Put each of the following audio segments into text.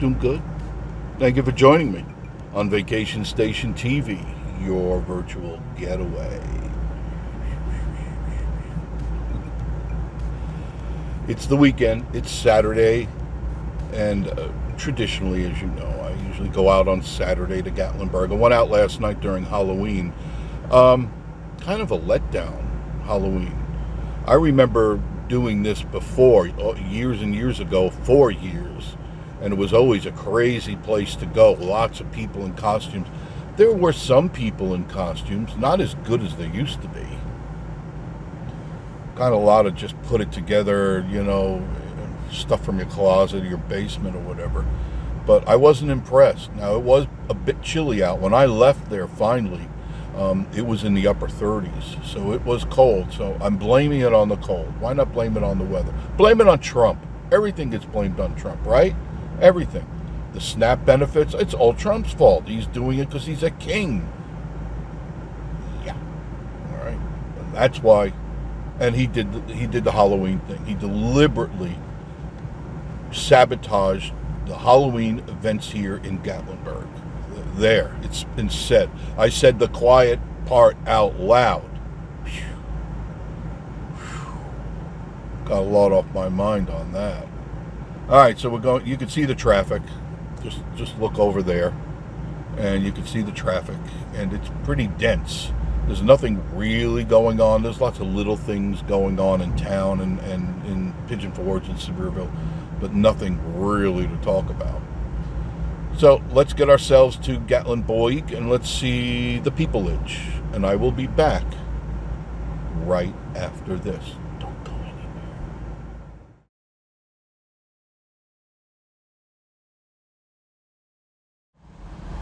Doing good. Thank you for joining me on Vacation Station TV, your virtual getaway. It's the weekend. It's Saturday, and traditionally, as you know, I usually go out on Saturday to Gatlinburg. I went out last night during Halloween. Kind of a letdown Halloween. I remember doing this before, years and years ago, 4 years, and it was always a crazy place to go. Lots of people in costumes. There were some people in costumes, not as good as they used to be. Kind of a lot of just put it together, stuff from your closet or your basement or whatever. But I wasn't impressed. Now, it was a bit chilly out. When I left there finally, it was in the upper 30s, so it was cold. So I'm blaming it on the cold. Why not blame it on the weather? Blame it on Trump. Everything gets blamed on Trump, right? Everything. The SNAP benefits, it's all Trump's fault. He's doing it because he's a king. Yeah. All right. And that's why. And he did the Halloween thing. He deliberately sabotaged the Halloween events here in Gatlinburg. There, it's been said. I said the quiet part out loud. Got a lot off my mind on that. All right, so we're going. You can see the traffic. Just look over there, and you can see the traffic, and it's pretty dense. There's nothing really going on. There's lots of little things going on in town and in Pigeon Forge and Sevierville, but nothing really to talk about. So let's get ourselves to Gatlinburg and let's see the peopleage. And I will be back right after this. Don't go anywhere.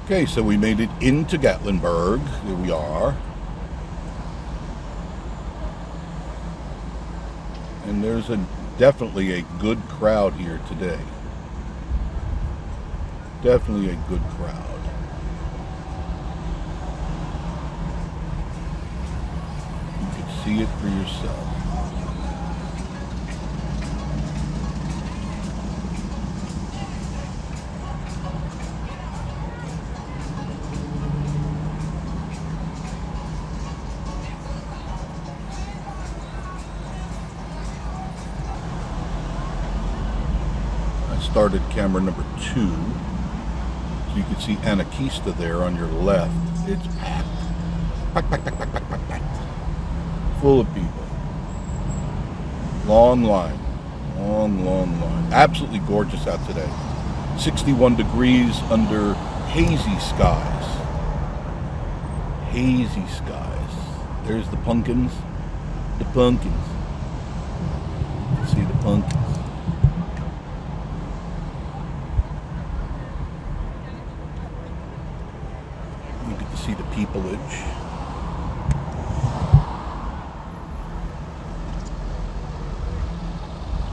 Okay, so we made it into Gatlinburg. Here we are. And there's definitely a good crowd here today. Definitely a good crowd. You can see it for yourself. I started camera number 2. You can see Anakista there on your left. It's packed. Packed. Full of people. Long line. Long line. Absolutely gorgeous out today. 61 degrees under hazy skies. Hazy skies. There's the pumpkins. The pumpkins. You can see the pumpkins. See the peopleage.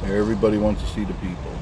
Everybody wants to see the people.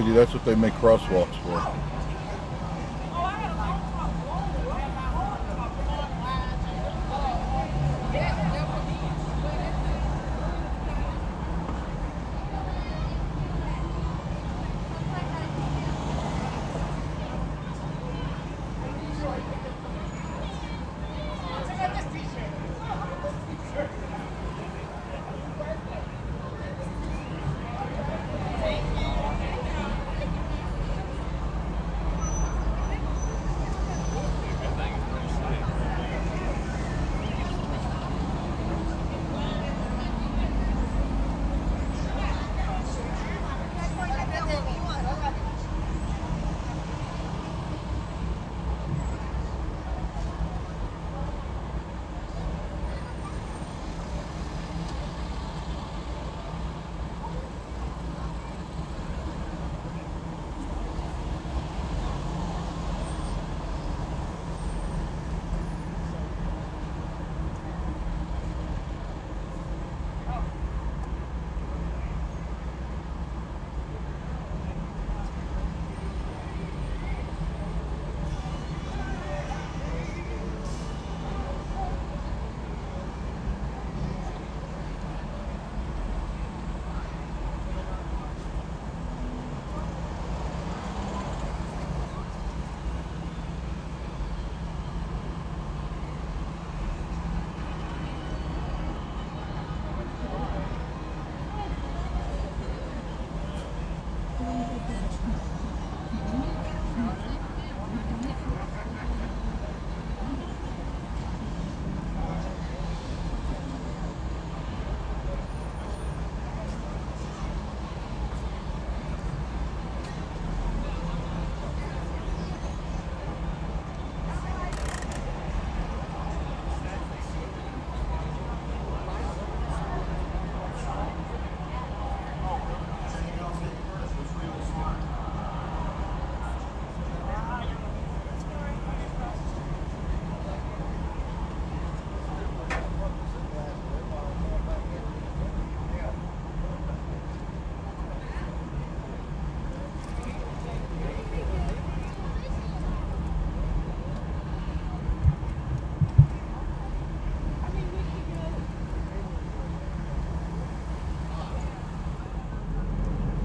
with you. That's what they make crosswalks for.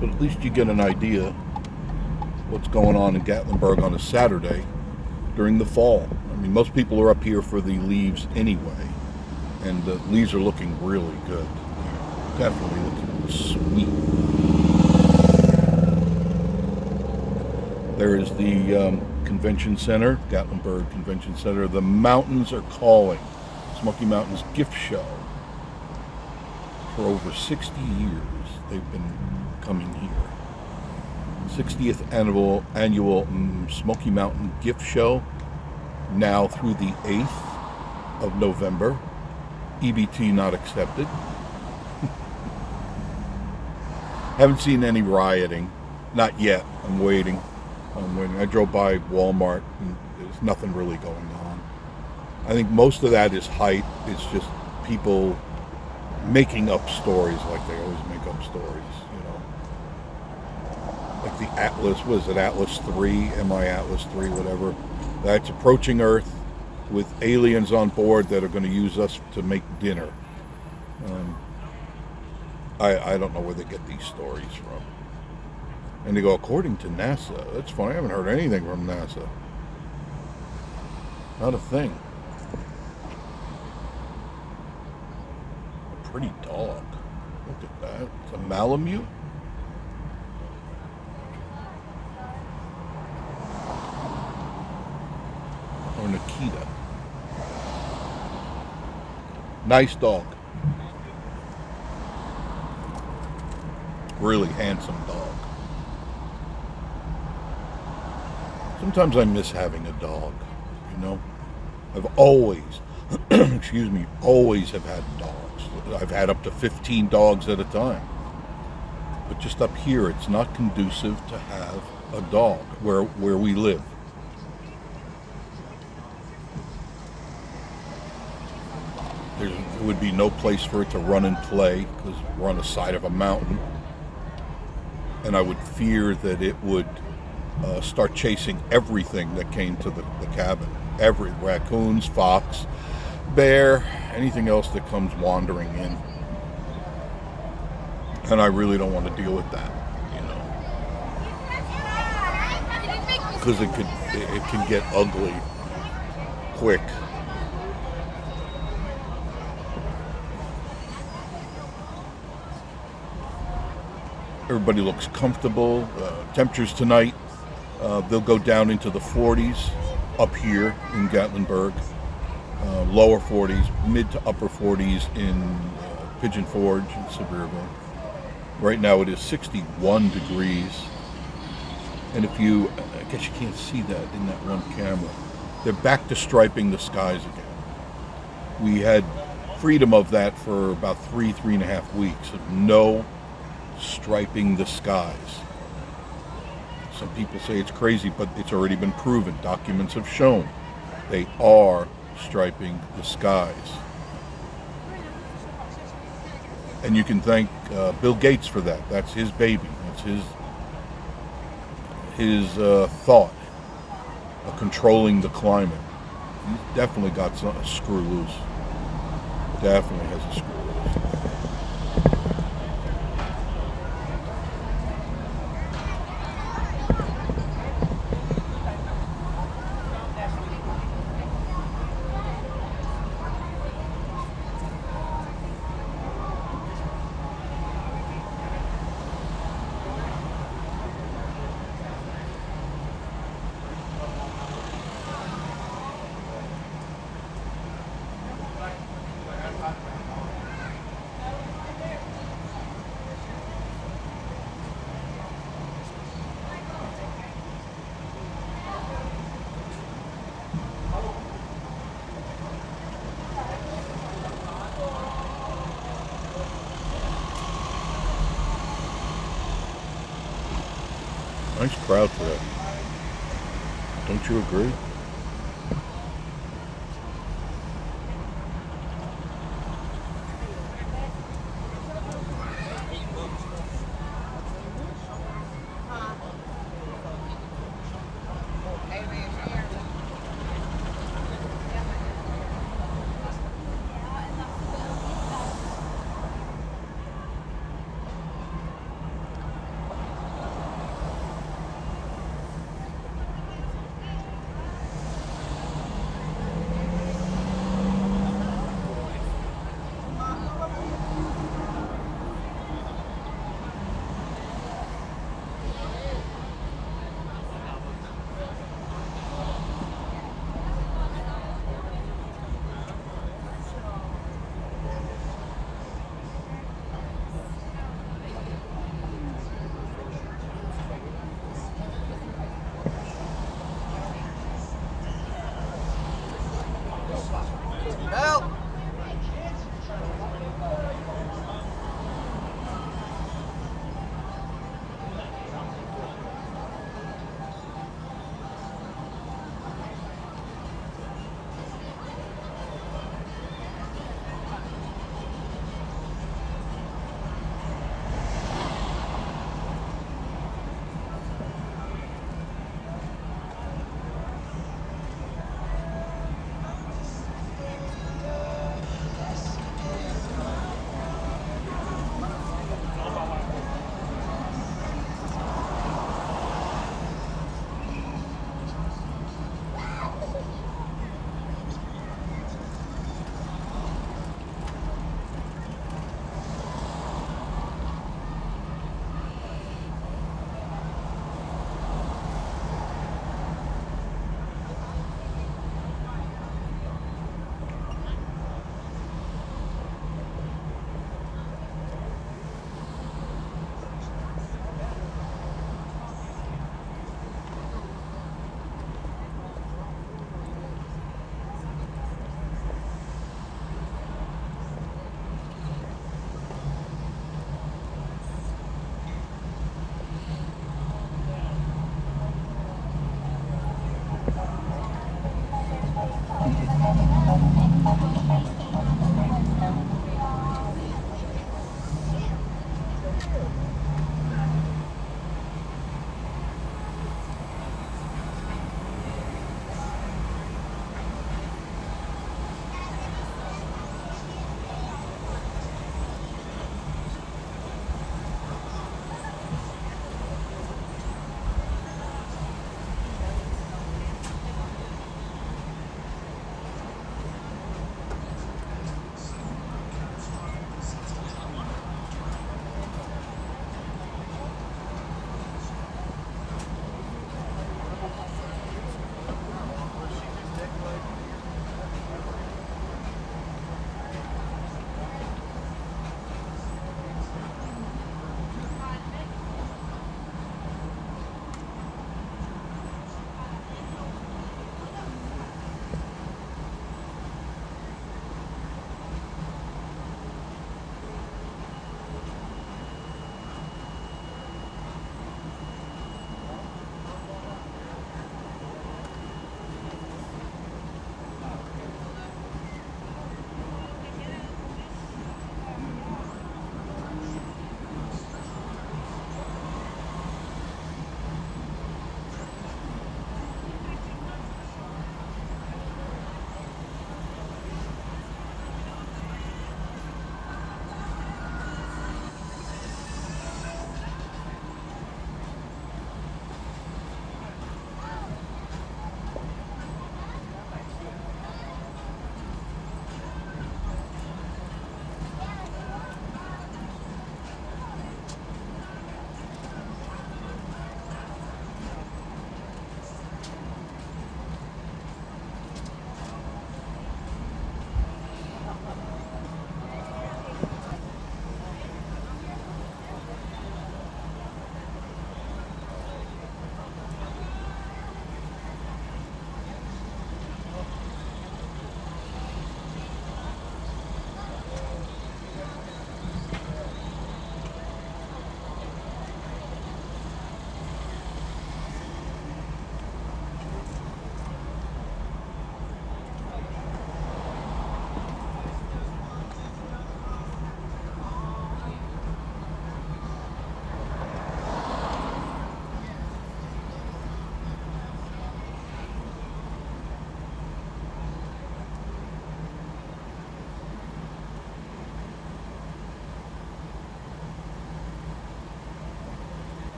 But at least you get an idea what's going on in Gatlinburg on a Saturday during the fall. I mean, most people are up here for the leaves anyway, and the leaves are looking really good. Definitely looking sweet. There is the convention center, Gatlinburg Convention Center. The mountains are calling. Smoky Mountains gift show. For over 60 years, they've been coming here. 60th annual Smoky Mountain gift show, now through the 8th of November. EBT not accepted. Haven't seen any rioting. Not yet. I'm waiting. I drove by Walmart and there's nothing really going on. I think most of that is hype. It's just people making up stories like they always make up stories, you know. Like the Atlas, what is it, Atlas 3, MI Atlas 3, whatever. That's approaching Earth with aliens on board that are going to use us to make dinner. I don't know where they get these stories from. And they go, according to NASA. That's funny, I haven't heard anything from NASA. Not a thing. A pretty dog. Look at that. It's a Malamute. Or Nikita. Nice dog. Really handsome dog. Sometimes I miss having a dog, you know. I've always, excuse me, always have had dogs. I've had up to 15 dogs at a time. But just up here, it's not conducive to have a dog where we live. There would be no place for it to run and play because we're on the side of a mountain. and I would fear that it would start chasing everything that came to the cabin. Every raccoons, fox, bear, anything else that comes wandering in. And I really don't want to deal with that, you know, because it can get ugly quick. Everybody looks comfortable. Temperatures tonight, they'll go down into the 40s up here in Gatlinburg. Lower 40s, mid to upper 40s in Pigeon Forge and Sevierville. Right now it is 61 degrees. And I guess you can't see that in that one camera. They're back to striping the skies again. We had freedom of that for about 3.5 weeks of no striping the skies. Some people say it's crazy, but it's already been proven. Documents have shown they are striping the skies. And you can thank Bill Gates for that. That's his baby. That's his thought of controlling the climate. He's definitely got a screw loose. Definitely has a screw loose. Nice crowd today. Don't you agree?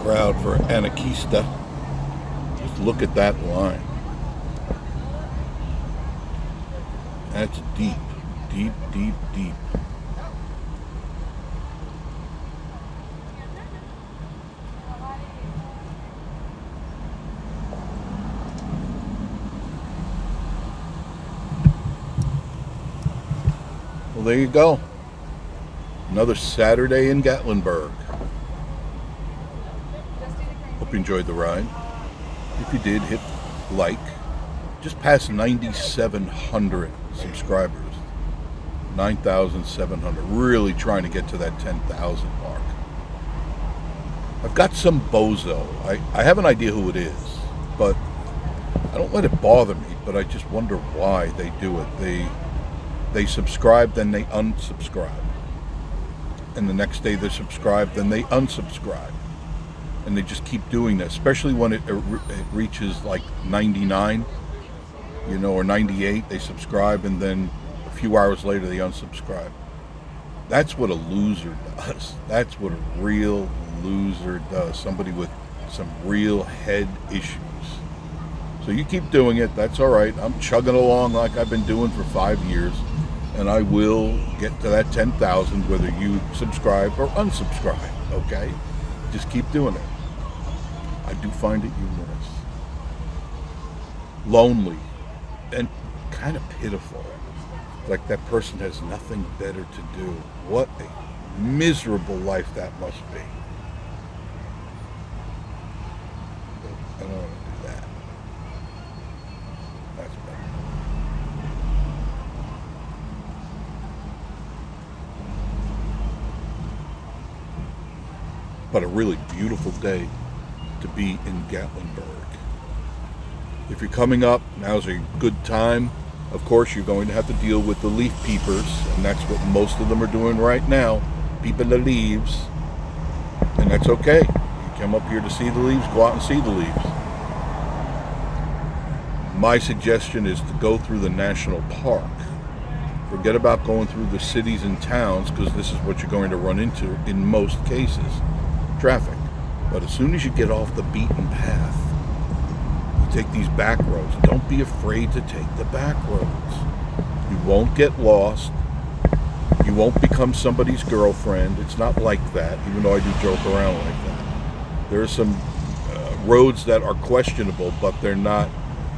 crowd for Anarchista. Just look at that line. That's deep, deep, deep, deep. Well, there you go. Another Saturday in Gatlinburg. Hope you enjoyed the ride. If you did, hit like. Just past 9,700 subscribers. 9,700. Really trying to get to that 10,000 mark. I've got some bozo. I have an idea who it is, but I don't let it bother me, but I just wonder why they do it. They subscribe, then they unsubscribe. And the next day they subscribe, then they unsubscribe. And they just keep doing that, especially when it reaches like 99, or 98, they subscribe, and then a few hours later they unsubscribe. That's what a loser does. That's what a real loser does. Somebody with some real head issues. So you keep doing it, that's all right. I'm chugging along like I've been doing for 5 years. And I will get to that 10,000 whether you subscribe or unsubscribe, okay? Just keep doing it. I do find it humorous. Lonely and kind of pitiful. Like that person has nothing better to do. What a miserable life that must be. I don't want to do that. That's better. But a really beautiful day to be in Gatlinburg. If you're coming up, now's a good time. Of course, you're going to have to deal with the leaf peepers, and that's what most of them are doing right now, peeping the leaves. And that's okay. You come up here to see the leaves, go out and see the leaves. My suggestion is to go through the national park. Forget about going through the cities and towns, because this is what you're going to run into in most cases. Traffic. But as soon as you get off the beaten path, you take these back roads. Don't be afraid to take the back roads. You won't get lost. You won't become somebody's girlfriend. It's not like that, even though I do joke around like that. There are some roads that are questionable, but they're not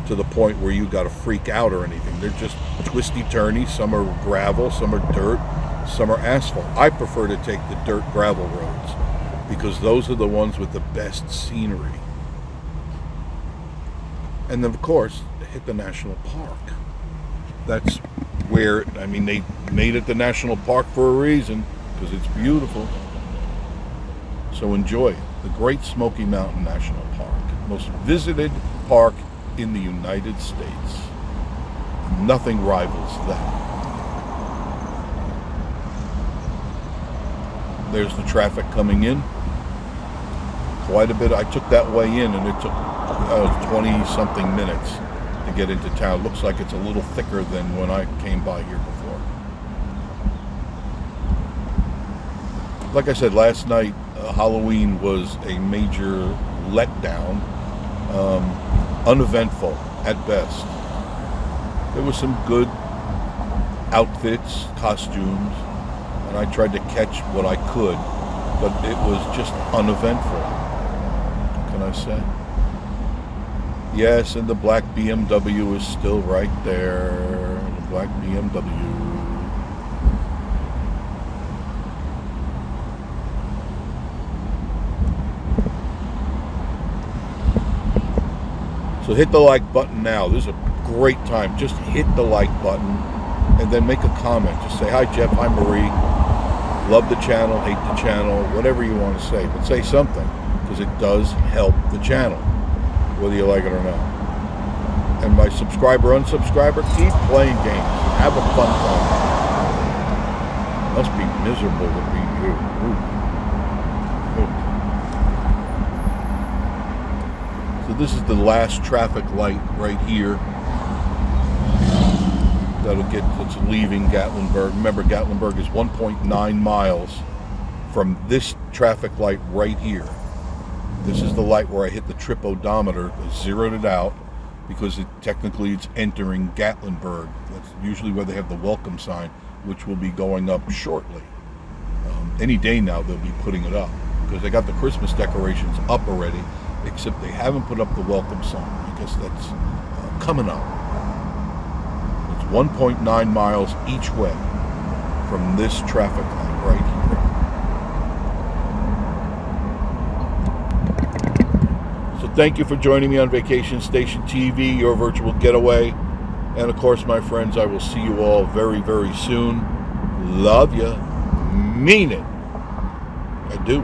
to the point where you got to freak out or anything. They're just twisty-turny. Some are gravel, some are dirt, some are asphalt. I prefer to take the dirt gravel roads, because those are the ones with the best scenery. And then, of course, hit the national park. That's where, they made it the national park for a reason, because it's beautiful. So enjoy it. The Great Smoky Mountain National Park. Most visited park in the United States. Nothing rivals that. There's the traffic coming in. Quite a bit. I took that way in, and it took 20-something minutes to get into town. Looks like it's a little thicker than when I came by here before. Like I said, last night, Halloween was a major letdown. Uneventful at best. There was some good outfits, costumes, and I tried to catch what I could, but it was just uneventful. Can I say? Yes, and the black BMW is still right there. The black BMW. So hit the like button now. This is a great time. Just hit the like button and then make a comment. Just say, hi Jeff, hi Marie. Love the channel, hate the channel, whatever you want to say. But say something, because it does help the channel, whether you like it or not. And my subscriber, unsubscriber, keep playing games. Have a fun time. Must be miserable to be you. Ooh. So this is the last traffic light right here. It's leaving Gatlinburg. Remember, Gatlinburg is 1.9 miles from this traffic light right here. This is the light where I hit the trip odometer, zeroed it out, because technically it's entering Gatlinburg. That's usually where they have the welcome sign, which will be going up shortly. Any day now they'll be putting it up, because they got the Christmas decorations up already, except they haven't put up the welcome sign. I guess that's coming up. It's 1.9 miles each way from this traffic light right here. So thank you for joining me on Vacation Station TV, your virtual getaway. And of course, my friends, I will see you all very, very soon. Love ya. Mean it. I do.